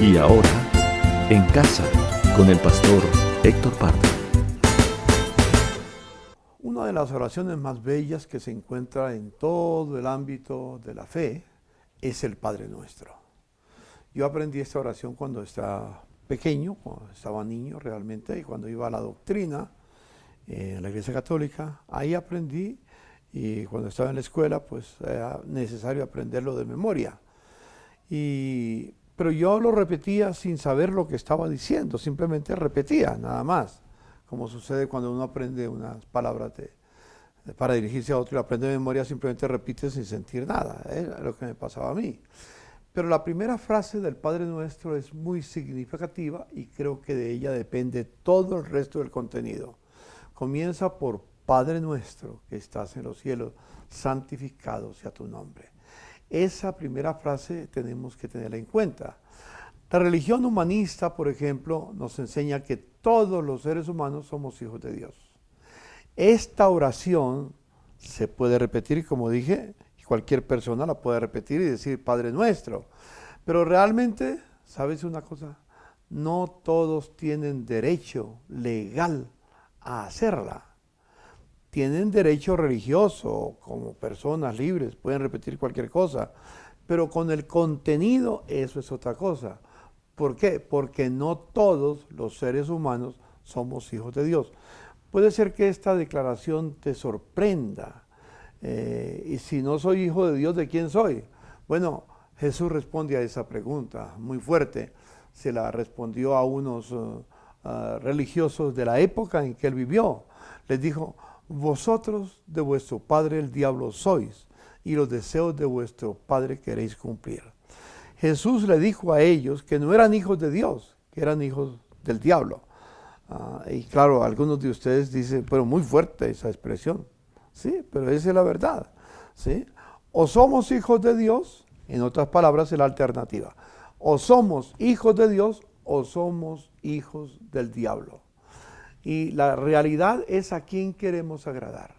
Y ahora, en casa, con el pastor Héctor Pardo. Una de las oraciones más bellas que se encuentra en todo el ámbito de la fe es el Padre Nuestro. Yo aprendí esta oración cuando estaba pequeño, cuando estaba niño realmente, y cuando iba a la doctrina en la Iglesia Católica, ahí aprendí, y cuando estaba en la escuela, pues era necesario aprenderlo de memoria. Pero yo lo repetía sin saber lo que estaba diciendo, simplemente repetía, nada más. Como sucede cuando uno aprende unas palabras para dirigirse a otro y aprende de memoria, simplemente repite sin sentir nada. Era lo que me pasaba a mí. Pero la primera frase del Padre Nuestro es muy significativa y creo que de ella depende todo el resto del contenido. Comienza por Padre Nuestro que estás en los cielos, santificado sea tu nombre. Esa primera frase tenemos que tenerla en cuenta. La religión humanista, por ejemplo, nos enseña que todos los seres humanos somos hijos de Dios. Esta oración se puede repetir, como dije, y cualquier persona la puede repetir y decir Padre Nuestro. Pero realmente, ¿sabes una cosa? No todos tienen derecho legal a hacerla. Tienen derecho religioso, como personas libres, pueden repetir cualquier cosa, pero con el contenido eso es otra cosa. ¿Por qué? Porque no todos los seres humanos somos hijos de Dios. Puede ser que esta declaración te sorprenda. Y si no soy hijo de Dios, ¿de quién soy? Bueno, Jesús responde a esa pregunta muy fuerte. Se la respondió a unos religiosos de la época en que él vivió. Les dijo: vosotros de vuestro padre el diablo sois, y los deseos de vuestro padre queréis cumplir. Jesús le dijo a ellos que no eran hijos de Dios, que eran hijos del diablo. Y claro, algunos de ustedes dicen, pero muy fuerte esa expresión. Sí, pero esa es la verdad. ¿Sí? O somos hijos de Dios, en otras palabras, es la alternativa. O somos hijos de Dios o somos hijos del diablo. Y la realidad es a quién queremos agradar.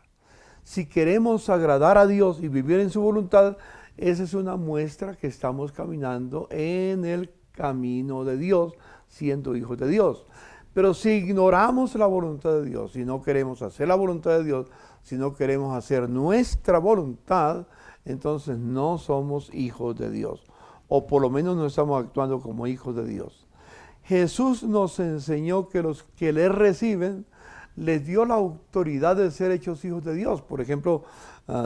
Si queremos agradar a Dios y vivir en su voluntad, esa es una muestra que estamos caminando en el camino de Dios, siendo hijos de Dios. Pero si ignoramos la voluntad de Dios, si no queremos hacer la voluntad de Dios, si no queremos hacer nuestra voluntad, entonces no somos hijos de Dios. O por lo menos no estamos actuando como hijos de Dios. Jesús nos enseñó que los que le reciben, les dio la autoridad de ser hechos hijos de Dios. Por ejemplo,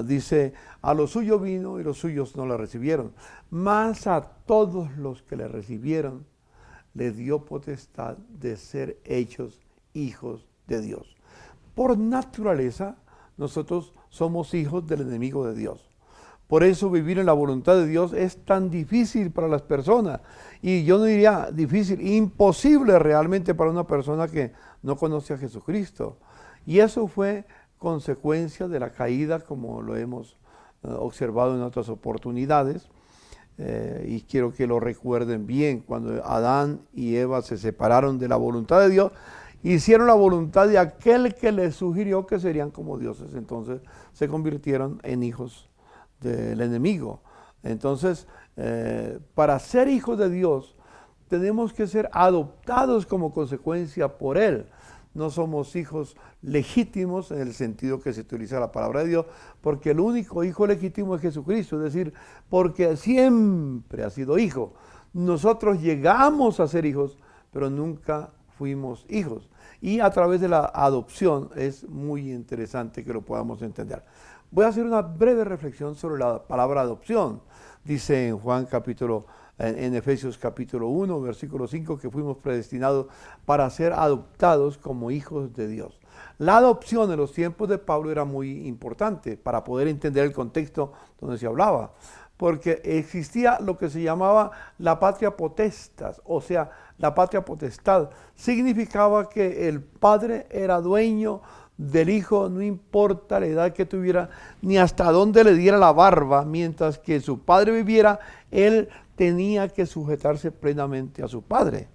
dice, a los suyos vino y los suyos no le recibieron. Mas a todos los que le recibieron, les dio potestad de ser hechos hijos de Dios. Por naturaleza, nosotros somos hijos del enemigo de Dios. Por eso vivir en la voluntad de Dios es tan difícil para las personas. Y yo no diría difícil, imposible realmente para una persona que no conoce a Jesucristo. Y eso fue consecuencia de la caída, como lo hemos observado en otras oportunidades. Y quiero que lo recuerden bien, cuando Adán y Eva se separaron de la voluntad de Dios, hicieron la voluntad de aquel que les sugirió que serían como dioses. Entonces se convirtieron en hijos del enemigo. Entonces, para ser hijos de Dios, tenemos que ser adoptados como consecuencia por Él. No somos hijos legítimos en el sentido que se utiliza la palabra de Dios, porque el único hijo legítimo es Jesucristo, es decir, porque siempre ha sido hijo. Nosotros llegamos a ser hijos, pero nunca fuimos hijos. Y a través de la adopción es muy interesante que lo podamos entender. Voy a hacer una breve reflexión sobre la palabra adopción. Dice en Efesios capítulo 1, versículo 5, que fuimos predestinados para ser adoptados como hijos de Dios. La adopción en los tiempos de Pablo era muy importante para poder entender el contexto donde se hablaba, porque existía lo que se llamaba la patria potestas, o sea, la patria potestad. Significaba que el padre era dueño del hijo, no importa la edad que tuviera, ni hasta dónde le diera la barba, mientras que su padre viviera, él tenía que sujetarse plenamente a su padre.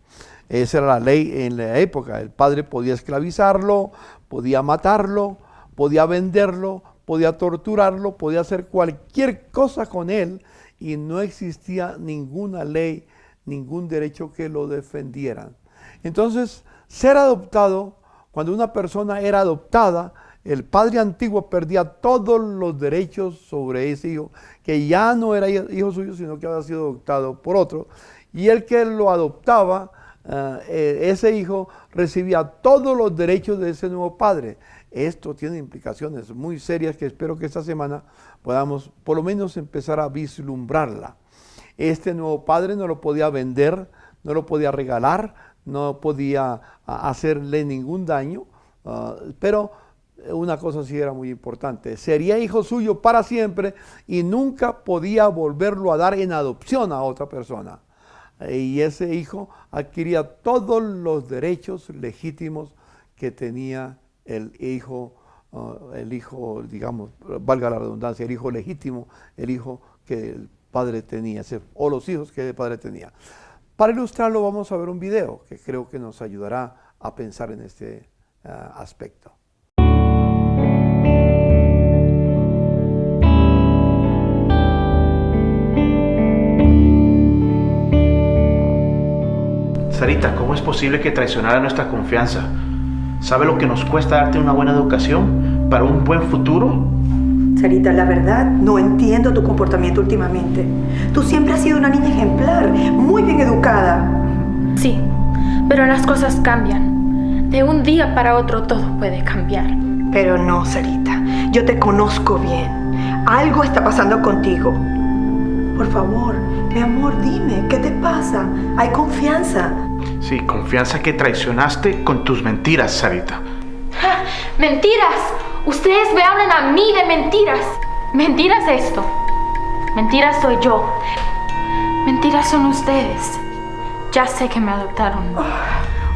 Esa era la ley en la época. El padre podía esclavizarlo, podía matarlo, podía venderlo, podía torturarlo, podía hacer cualquier cosa con él, y no existía ninguna ley ningún derecho que lo defendieran. Entonces, ser adoptado, cuando una persona era adoptada, el padre antiguo perdía todos los derechos sobre ese hijo, que ya no era hijo suyo, sino que había sido adoptado por otro. Y el que lo adoptaba, ese hijo recibía todos los derechos de ese nuevo padre. Esto tiene implicaciones muy serias que espero que esta semana podamos por lo menos empezar a vislumbrarla. Este nuevo padre no lo podía vender, no lo podía regalar, no podía hacerle ningún daño, pero una cosa sí era muy importante: sería hijo suyo para siempre y nunca podía volverlo a dar en adopción a otra persona. Y ese hijo adquiría todos los derechos legítimos que tenía el hijo, digamos, valga la redundancia, el hijo legítimo, el hijo que el padre tenía, o los hijos que el padre tenía. Para ilustrarlo vamos a ver un video que creo que nos ayudará a pensar en este aspecto. Sarita, ¿cómo es posible que traicionara nuestra confianza? ¿Sabe lo que nos cuesta darte una buena educación para un buen futuro? Sarita, la verdad, no entiendo tu comportamiento últimamente. Tú siempre has sido una niña ejemplar, muy bien educada. Sí, pero las cosas cambian. De un día para otro todo puede cambiar. Pero no, Sarita, yo te conozco bien. Algo está pasando contigo. Por favor, mi amor, dime, ¿qué te pasa? Hay confianza. Sí, confianza que traicionaste con tus mentiras, Sarita. ¡Ja! ¡Mentiras! Ustedes me hablan a mí de mentiras. Mentiras esto. Mentiras soy yo. Mentiras son ustedes. Ya sé que me adoptaron.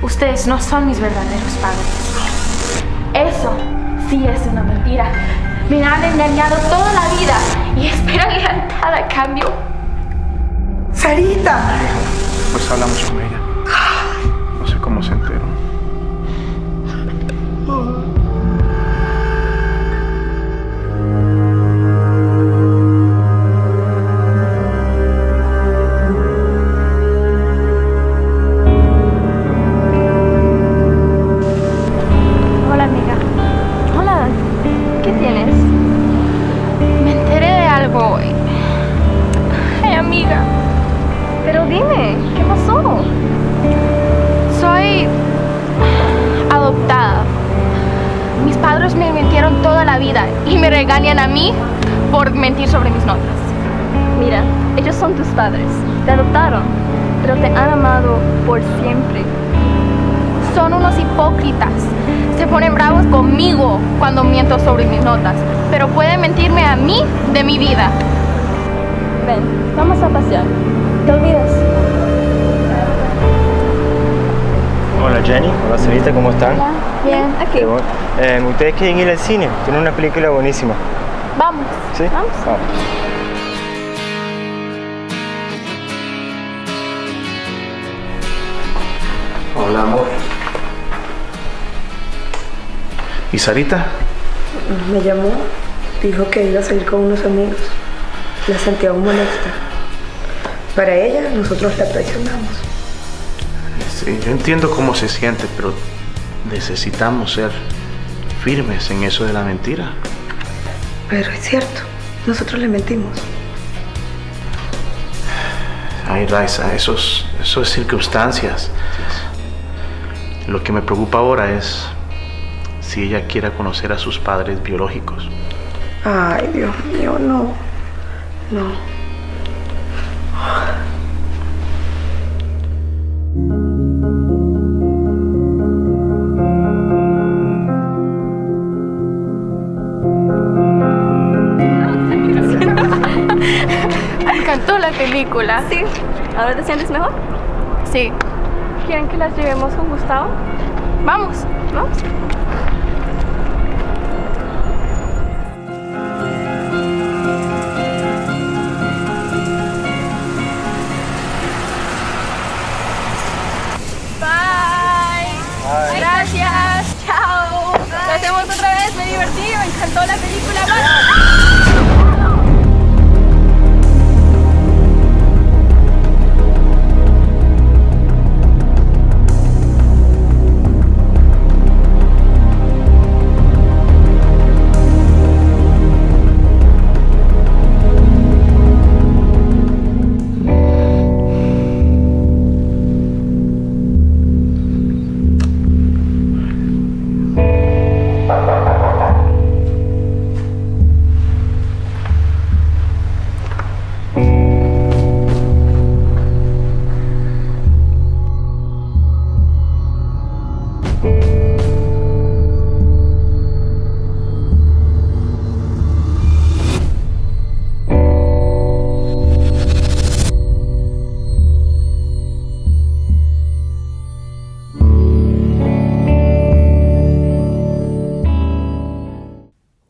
Ustedes no son mis verdaderos padres. Eso sí es una mentira. Me han engañado toda la vida y esperan lealtad a cambio. ¡Sarita! Pues hablamos con ella. No sé cómo se enteró. Hola, amiga. Hola. ¿Qué tienes? Me enteré de algo hoy. Ay, amiga. Pero dime, ¿qué pasó? Soy adoptada. Mis padres me mintieron toda la vida y me regañan a mí por mentir sobre mis notas. Mira, ellos son tus padres, te adoptaron, pero te han amado por siempre. Son unos hipócritas. Se ponen bravos conmigo cuando miento sobre mis notas, pero pueden mentirme a mí de mi vida. Ven, vamos a pasear. ¿Te olvidas? Hola Jenny, hola Sarita, ¿cómo están? Bien, aquí. Ustedes quieren ir al cine, tienen una película buenísima. Vamos. ¿Sí? Vamos. Hola, amor. ¿Y Sarita? Me llamó, dijo que iba a salir con unos amigos. La sentía aún molesta. Para ella, nosotros la traicionamos. Sí, yo entiendo cómo se siente, pero necesitamos ser firmes en eso de la mentira. Pero es cierto, nosotros le mentimos. Ay, Raiza, eso es circunstancias. Lo que me preocupa ahora es si ella quiera conocer a sus padres biológicos. Ay, Dios mío, no. No. Me encantó la película. Sí. ¿Ahora te sientes mejor? Sí. ¿Quieren que las llevemos con Gustavo? Vamos. ¿Vamos? Bye. Gracias. Chao. Lo hacemos otra vez. Me divertí. Me encantó la película.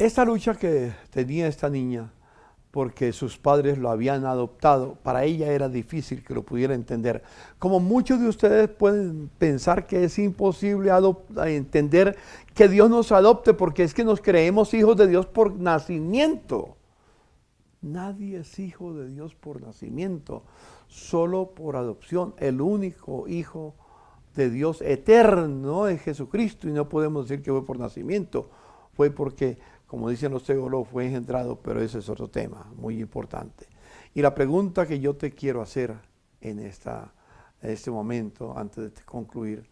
Esta lucha que tenía esta niña, porque sus padres lo habían adoptado, para ella era difícil que lo pudiera entender. Como muchos de ustedes pueden pensar que es imposible entender que Dios nos adopte, porque es que nos creemos hijos de Dios por nacimiento. Nadie es hijo de Dios por nacimiento, solo por adopción. El único hijo de Dios eterno es Jesucristo, y no podemos decir que fue por nacimiento, fue porque, como dicen los teólogos, fue engendrado, pero ese es otro tema muy importante. Y la pregunta que yo te quiero hacer en este momento, antes de concluir,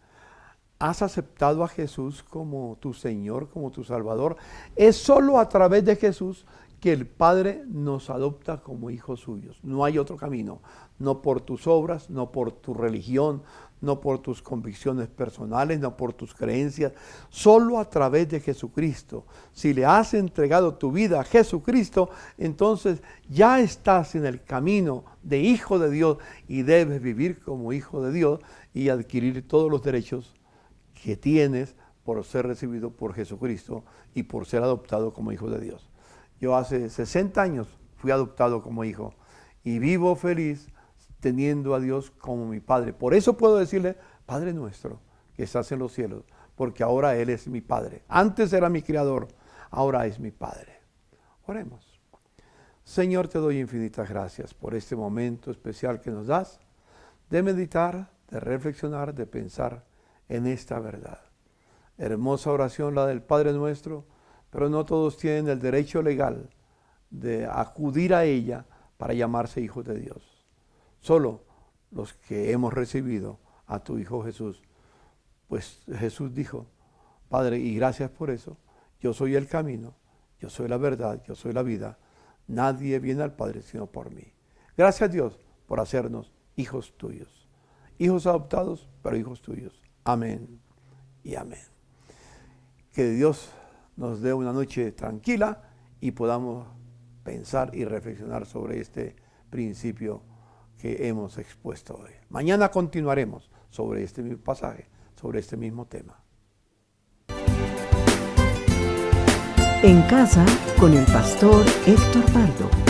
¿has aceptado a Jesús como tu Señor, como tu Salvador? Es solo a través de Jesús que el Padre nos adopta como hijos suyos. No hay otro camino, no por tus obras, no por tu religión, no por tus convicciones personales, no por tus creencias, solo a través de Jesucristo. Si le has entregado tu vida a Jesucristo, entonces ya estás en el camino de hijo de Dios y debes vivir como hijo de Dios y adquirir todos los derechos que tienes por ser recibido por Jesucristo y por ser adoptado como hijo de Dios. Yo hace 60 años fui adoptado como hijo y vivo feliz teniendo a Dios como mi Padre. Por eso puedo decirle, Padre nuestro, que estás en los cielos, porque ahora Él es mi Padre. Antes era mi Creador, ahora es mi Padre. Oremos. Señor, te doy infinitas gracias por este momento especial que nos das de meditar, de reflexionar, de pensar en esta verdad. Hermosa oración la del Padre nuestro, pero no todos tienen el derecho legal de acudir a ella para llamarse hijos de Dios. Solo los que hemos recibido a tu Hijo Jesús. Pues Jesús dijo, Padre, y gracias por eso, yo soy el camino, yo soy la verdad, yo soy la vida. Nadie viene al Padre sino por mí. Gracias Dios por hacernos hijos tuyos. Hijos adoptados, pero hijos tuyos. Amén y amén. Que Dios nos dé una noche tranquila y podamos pensar y reflexionar sobre este principio que hemos expuesto hoy. Mañana continuaremos sobre este mismo pasaje, sobre este mismo tema. En casa con el pastor Héctor Pardo.